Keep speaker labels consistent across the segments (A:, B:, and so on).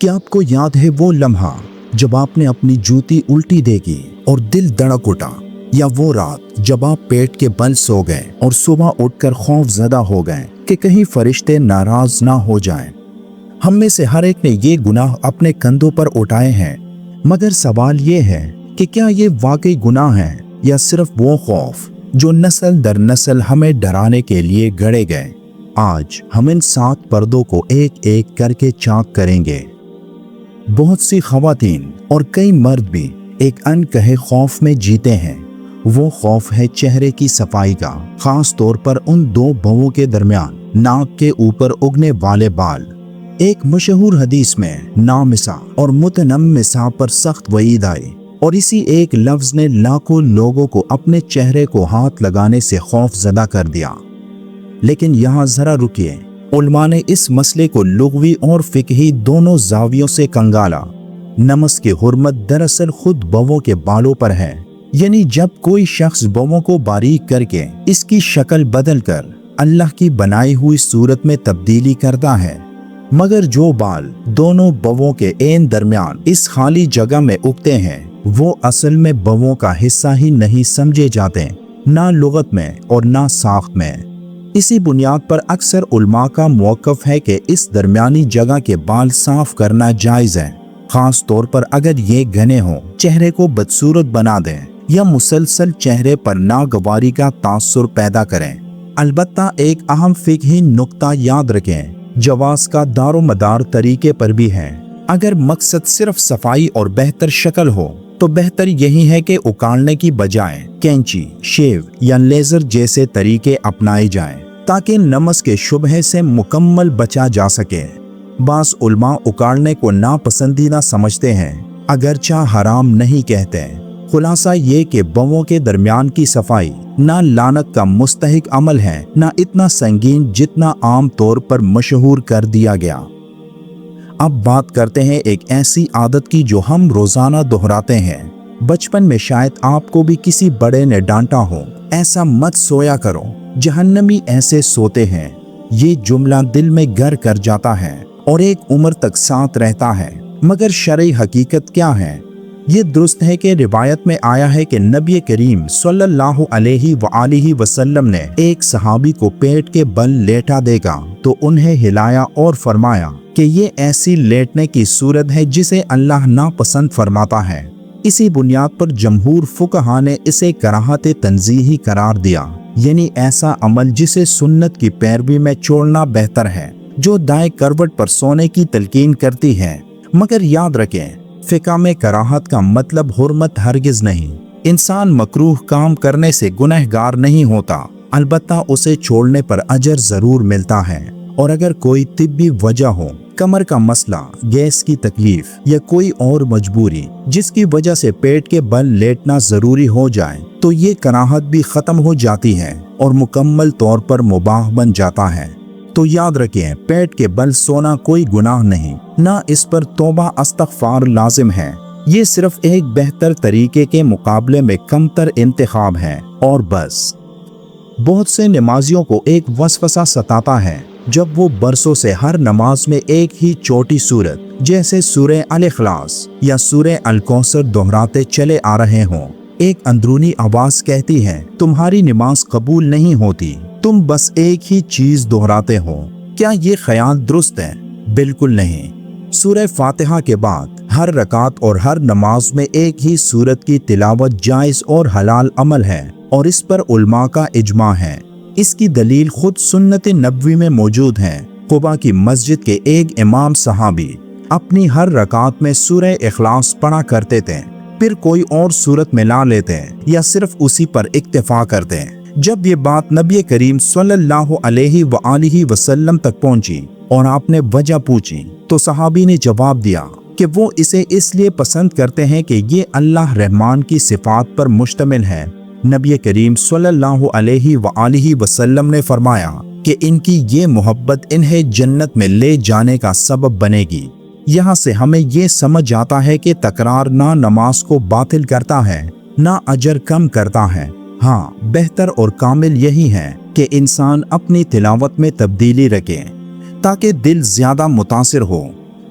A: क्या आपको याद है वो लम्हा जब आपने अपनी जूती उल्टी देखी और दिल धड़क उठा, या वो रात जब आप पेट के बल सो गए और सुबह उठकर खौफजदा हो गए कि कहीं फरिश्ते नाराज ना हो जाएं। हम में से हर एक ने ये गुनाह अपने कंधों पर उठाए हैं, मगर सवाल ये है कि क्या ये वाकई गुनाह है या सिर्फ वो खौफ जो नस्ल दर नस्ल हमें डराने के लिए गढ़े गए। आज हम इन 7 पर्दों को एक एक करके चाक करेंगे। बहुत सी खवातीन और कई मर्द भी एक अनकहे खौफ में जीते हैं। वो खौफ है चेहरे की सफाई का, खास तौर पर उन 2 भवों के दरमियान नाक के ऊपर उगने वाले बाल। एक मशहूर हदीस में नामिसा और मुतनम्मिसा पर सख्त वईद आई और इसी एक लफ्ज ने लाखों लोगों को अपने चेहरे को हाथ लगाने से खौफ ज़दा कर दिया। लेकिन यहाँ जरा रुकिए, उलमा ने इस मसले को लुग़वी और फ़िक़ही दोनों ज़ावियों से कंगाला। नमस की हुर्मत दरअसल खुद बवों के बालों पर है, यानी जब कोई शख्स बवों को बारीक करके इसकी शक्ल बदल कर अल्लाह की बनाई हुई सूरत में तब्दीली करता है। मगर जो बाल दोनों बवों के एन दरमियान इस खाली जगह में उगते हैं, वो असल में बवों का हिस्सा ही नहीं समझे जाते, ना लुगत में और ना साख्त में। इसी बुनियाद पर अक्सर उलमा का मौक़िफ़ है कि इस दरमियानी जगह के बाल साफ करना जायज़ है, खास तौर पर अगर ये घने हों, चेहरे को बदसूरत बना दें या मुसलसल चेहरे पर नागवारी का तासुर पैदा करें। अलबत्ता एक अहम फ़िक़ही नुक्ता याद रखें, जवाज़ का दारो मदार तरीके पर भी है। अगर मकसद सिर्फ सफाई और बेहतर शक्ल हो तो बेहतर यही है कि उकाड़ने की बजाय कैंची, शेव या लेज़र जैसे तरीके अपनाए जाएं, ताकि नमस के शुबहे से मुकम्मल बचा जा सके। बास उलमा उकाड़ने को नापसंदीदा समझते हैं, अगरचा हराम नहीं कहते। खुलासा ये कि बवों के दरमियान की सफाई ना लानत का मुस्तहिक अमल है, ना इतना संगीन जितना आम तौर पर मशहूर कर दिया गया। अब बात करते हैं एक ऐसी आदत की जो हम रोजाना दोहराते हैं। बचपन में शायद आपको भी किसी बड़े ने डांटा हो, ऐसा मत सोया करो, जहन्नमी ऐसे सोते हैं। ये जुमला दिल में घर कर जाता है और एक उम्र तक साथ रहता है। मगर शरई हकीकत क्या है? ये दुरुस्त है कि रिवायत में आया है कि नबी करीम सल्लल्लाहु अलैहि वसल्लम ने एक सहाबी को पेट के बल लेटा देगा तो उन्हें हिलाया और फरमाया कि ये ऐसी लेटने की सूरत है जिसे अल्लाह नापसंद फरमाता है। इसी बुनियाद पर जमहूर फुकहा ने इसे कराहत तंजीही करार दिया, यानी ऐसा अमल जिसे सुन्नत की पैरवी में छोड़ना बेहतर है, जो दाएं करवट पर सोने की तलकीन करती है। मगर याद रखें, फ़िक़ह में कराहत का मतलब हुर्मत हरगिज़ नहीं। इंसान मकरूह काम करने से गुनहगार नहीं होता, अलबत्ता उसे छोड़ने पर अजर ज़रूर मिलता है। और अगर कोई तिब्बी वजह हो, कमर का मसला, गैस की तकलीफ या कोई और मजबूरी जिसकी वजह से पेट के बल लेटना ज़रूरी हो जाए, तो ये कराहत भी ख़त्म हो जाती है और मुकम्मल तौर पर मुबाह बन जाता है। तो याद रखें, पेट के बल सोना कोई गुनाह नहीं, ना इस पर तौबा अस्तग़फ़ार लाजिम है। ये सिर्फ एक बेहतर तरीके के मुकाबले में कमतर इंतखाब है और बस। बहुत से नमाजियों को एक वसवसा सताता है जब वो बरसों से हर नमाज में एक ही छोटी सूरत जैसे सूरह अल इखलास या सूरह अल कौसर दोहराते चले आ रहे हों। एक अंदरूनी आवाज कहती है, तुम्हारी नमाज कबूल नहीं होती, तुम बस एक ही चीज दोहराते हो। क्या ये ख्याल दुरुस्त है? बिल्कुल नहीं। सूरह फातिहा के बाद हर रकात और हर नमाज में एक ही सूरत की तिलावत जायज़ और हलाल अमल है और इस पर उलमा का इजमा है। इसकी दलील खुद सुन्नत नबवी में मौजूद है। कुबा की मस्जिद के एक इमाम सहाबी अपनी हर रकात में सूरह इखलास पढ़ा करते थे, फिर कोई और सूरत मिला लेते या सिर्फ उसी पर इक्तिफा करते। जब ये बात नबी करीम सल्लल्लाहु अलैहि वसल्लम तक पहुंची और आपने वजह पूछी, तो सहाबी ने जवाब दिया कि वो इसे इसलिए पसंद करते हैं कि ये अल्लाह रहमान की सिफात पर मुश्तमिल है। नबी करीम सल्लल्लाहु अलैहि वसल्लम ने फरमाया कि इनकी ये मोहब्बत इन्हें जन्नत में ले जाने का सबब बनेगी। यहाँ से हमें ये समझ आता है कि तकरार ना नमाज को बातिल करता है, ना अजर कम करता है। हाँ, बेहतर और कामिल यही है कि इंसान अपनी तिलावत में तब्दीली रखे ताकि दिल ज़्यादा मुतासिर हो।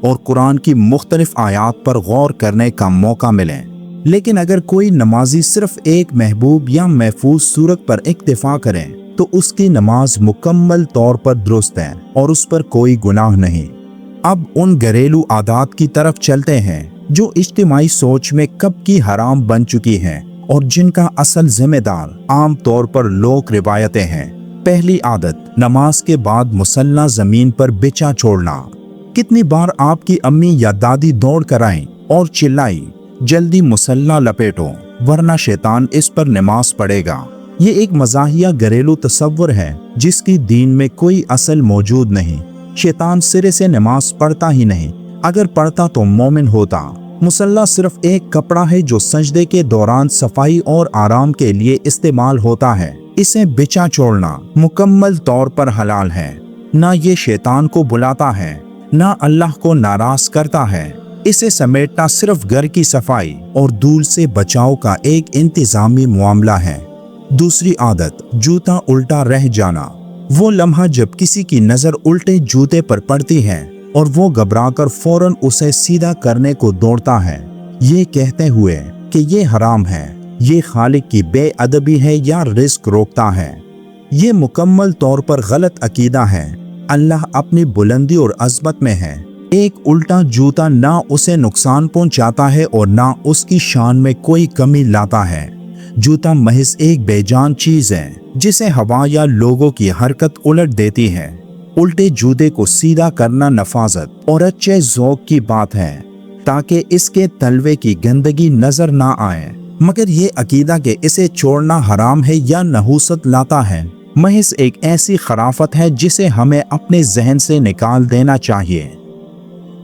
A: اور قرآن کی مختلف آیات پر غور کرنے کا موقع ملے۔ لیکن اگر کوئی نمازی صرف ایک محبوب یا محفوظ سورت پر اکتفا کرے تو اس کی نماز مکمل طور پر درست ہے اور اس پر کوئی گناہ نہیں۔ اب ان گھریلو عادات کی طرف چلتے ہیں جو اجتماعی سوچ میں کب کی حرام بن چکی ہیں اور جن کا اصل ذمہ دار عام طور پر لوک روایتیں ہیں۔ پہلی عادت، نماز کے بعد مصلی زمین پر بچھا چھوڑنا۔ کتنی بار آپ کی امی یا دادی دوڑ کر آئیں اور چلائی، جلدی مصلی لپیٹو ورنہ شیطان اس پر نماز پڑھے گا۔ یہ ایک مزاحیہ گھریلو تصور ہے جس کی دین میں کوئی اصل موجود نہیں۔ شیطان سرے سے نماز پڑھتا ہی نہیں، اگر پڑھتا تو مومن ہوتا۔ مصلی صرف ایک کپڑا ہے جو سجدے کے دوران صفائی اور آرام کے لیے استعمال ہوتا ہے۔ اسے بچھا چھوڑنا مکمل طور پر حلال ہے، نہ یہ شیطان کو بلاتا ہے نہ اللہ کو ناراض کرتا ہے۔ اسے سمیٹنا صرف گھر کی صفائی اور دھول سے بچاؤ کا ایک انتظامی معاملہ ہے۔ دوسری عادت، جوتا الٹا رہ جانا۔ وہ لمحہ جب کسی کی نظر الٹے جوتے پر پڑتی ہے اور وہ گھبرا کر فوراً اسے سیدھا کرنے کو دوڑتا ہے، یہ کہتے ہوئے کہ یہ حرام ہے، یہ خالق کی بے ادبی ہے یا رزق روکتا ہے۔ یہ مکمل طور پر غلط عقیدہ ہے۔ اللہ اپنی بلندی اور عظمت میں ہے۔ ایک الٹا جوتا نہ اسے نقصان پہنچاتا ہے اور نہ اس کی شان میں کوئی کمی لاتا ہے۔ جوتا محض ایک بے جان چیز ہے جسے ہوا یا لوگوں کی حرکت الٹ دیتی ہے۔ الٹے جوتے کو سیدھا کرنا نفاذت اور اچھے ذوق کی بات ہے تاکہ اس کے تلوے کی گندگی نظر نہ آئے، مگر یہ عقیدہ کہ اسے چھوڑنا حرام ہے یا نحوست لاتا ہے محض ایک ایسی خرافت ہے جسے ہمیں اپنے ذہن سے نکال دینا چاہیے۔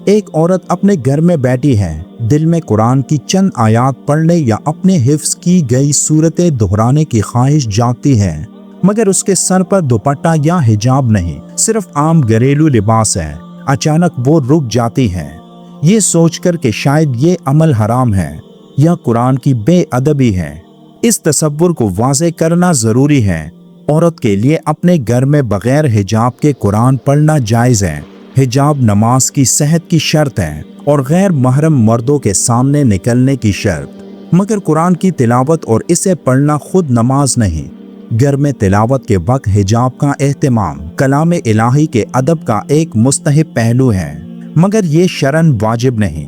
A: ایک عورت اپنے گھر میں بیٹھی ہے، دل میں قرآن کی چند آیات پڑھنے یا اپنے حفظ کی گئی سورتیں دہرانے کی خواہش جاگتی ہے، مگر اس کے سر پر دوپٹہ یا حجاب نہیں، صرف عام گھریلو لباس ہے۔ اچانک وہ رک جاتی ہے، یہ سوچ کر کہ شاید یہ عمل حرام ہے یا قرآن کی بے ادبی ہے۔ اس تصور کو واضح کرنا ضروری ہے۔ عورت کے لیے اپنے گھر میں بغیر حجاب کے قرآن پڑھنا جائز ہے۔ حجاب نماز کی صحت کی شرط ہے اور غیر محرم مردوں کے سامنے نکلنے کی شرط، مگر قرآن کی تلاوت اور اسے پڑھنا خود نماز نہیں۔ گھر میں تلاوت کے وقت حجاب کا اہتمام کلام الہی کے ادب کا ایک مستحب پہلو ہے، مگر یہ شرعاً واجب نہیں۔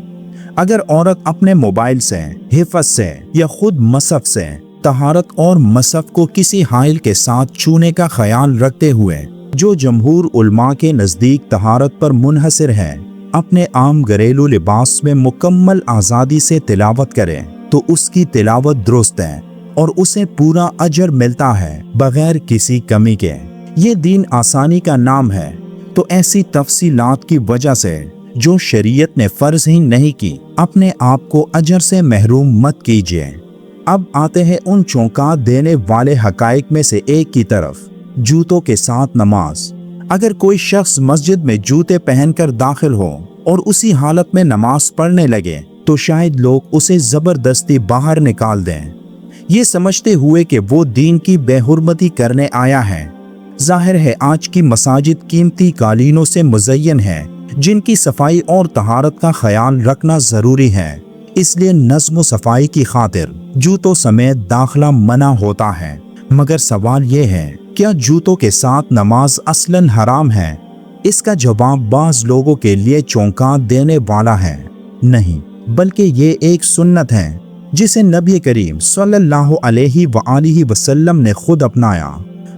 A: اگر عورت اپنے موبائل سے، حفظ سے یا خود مصحف سے طہارت اور مصحف کو کسی حائل کے ساتھ چھونے کا خیال رکھتے ہوئے، جو جمہور علماء کے نزدیک طہارت پر منحصر ہے، اپنے عام گھریلو لباس میں مکمل آزادی سے تلاوت کرے تو اس کی تلاوت درست ہے اور اسے پورا اجر ملتا ہے بغیر کسی کمی کے۔ یہ دین آسانی کا نام ہے، تو ایسی تفصیلات کی وجہ سے جو شریعت نے فرض ہی نہیں کی، اپنے آپ کو اجر سے محروم مت کیجیے۔ اب آتے ہیں ان چونکا دینے والے حقائق میں سے ایک کی طرف، جوتوں کے ساتھ نماز۔ اگر کوئی شخص مسجد میں جوتے پہن کر داخل ہو اور اسی حالت میں نماز پڑھنے لگے تو شاید لوگ اسے زبردستی باہر نکال دیں، یہ سمجھتے ہوئے کہ وہ دین کی بے حرمتی کرنے آیا ہے۔ ظاہر ہے آج کی مساجد قیمتی قالینوں سے مزین ہے جن کی صفائی اور طہارت کا خیال رکھنا ضروری ہے، اس لیے نظم و صفائی کی خاطر جوتوں سمیت داخلہ منع ہوتا ہے۔ مگر سوال یہ ہے، کیا جوتوں کے ساتھ نماز اصلاً حرام ہے؟ اس کا جواب بعض لوگوں کے لیے چونکا دینے والا ہے، نہیں، بلکہ یہ ایک سنت ہے جسے نبی کریم صلی اللہ علیہ وآلہ وسلم نے خود اپنایا۔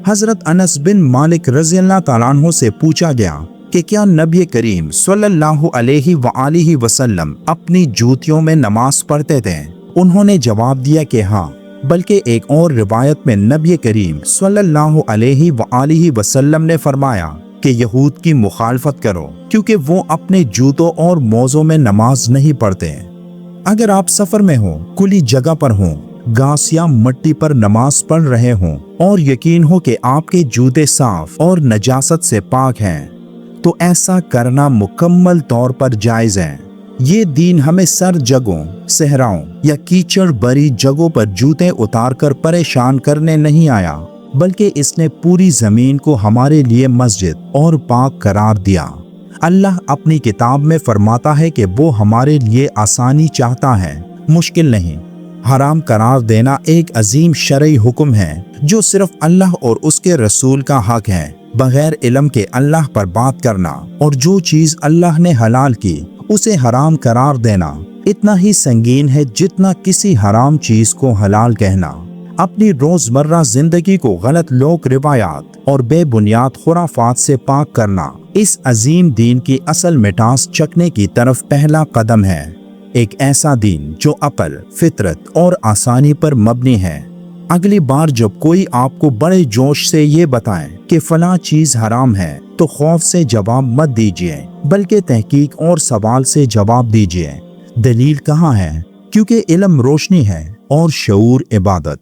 A: حضرت انس بن مالک رضی اللہ تعالیٰ عنہ سے پوچھا گیا کہ کیا نبی کریم صلی اللہ علیہ وآلہ وسلم اپنی جوتیوں میں نماز پڑھتے تھے؟ انہوں نے جواب دیا کہ ہاں، بلکہ ایک اور روایت میں نبی کریم صلی اللہ علیہ وآلہ وسلم نے فرمایا کہ یہود کی مخالفت کرو کیونکہ وہ اپنے جوتوں اور موزوں میں نماز نہیں پڑھتے۔ اگر آپ سفر میں ہوں، کھلی جگہ پر ہوں، گھاس یا مٹی پر نماز پڑھ رہے ہوں اور یقین ہو کہ آپ کے جوتے صاف اور نجاست سے پاک ہیں تو ایسا کرنا مکمل طور پر جائز ہے۔ یہ دین ہمیں سر جگہوں، صحراؤں یا کیچڑ بری جگہوں پر جوتے اتار کر پریشان کرنے نہیں آیا، بلکہ اس نے پوری زمین کو ہمارے لیے مسجد اور پاک قرار دیا۔ अल्लाह अपनी किताब में फरमाता है कि वो हमारे लिए आसानी चाहता है, मुश्किल नहीं। हराम करार देना एक अजीम शरई हुक्म है जो सिर्फ अल्लाह और उसके रसूल का हक है। बगैर इल्म के अल्लाह पर बात करना और जो चीज अल्लाह ने हलाल की उसे हराम करार देना इतना ही संगीन है जितना किसी हराम चीज को हलाल कहना। अपनी रोजमर्रा जिंदगी को गलत लोक रिवायात और बेबुनियाद खुराफात से पाक करना इस अजीम दीन की असल मिठास चखने की तरफ पहला कदम है। एक ऐसा दीन जो अकल, फितरत और आसानी पर मबनी है। अगली बार जब कोई आपको बड़े जोश से ये बताए कि फलां चीज हराम है तो खौफ से जवाब मत दीजिए, बल्कि तहकीक और सवाल से जवाब दीजिए। दलील कहाँ है? क्योंकि इल्म रोशनी है और शऊर इबादत।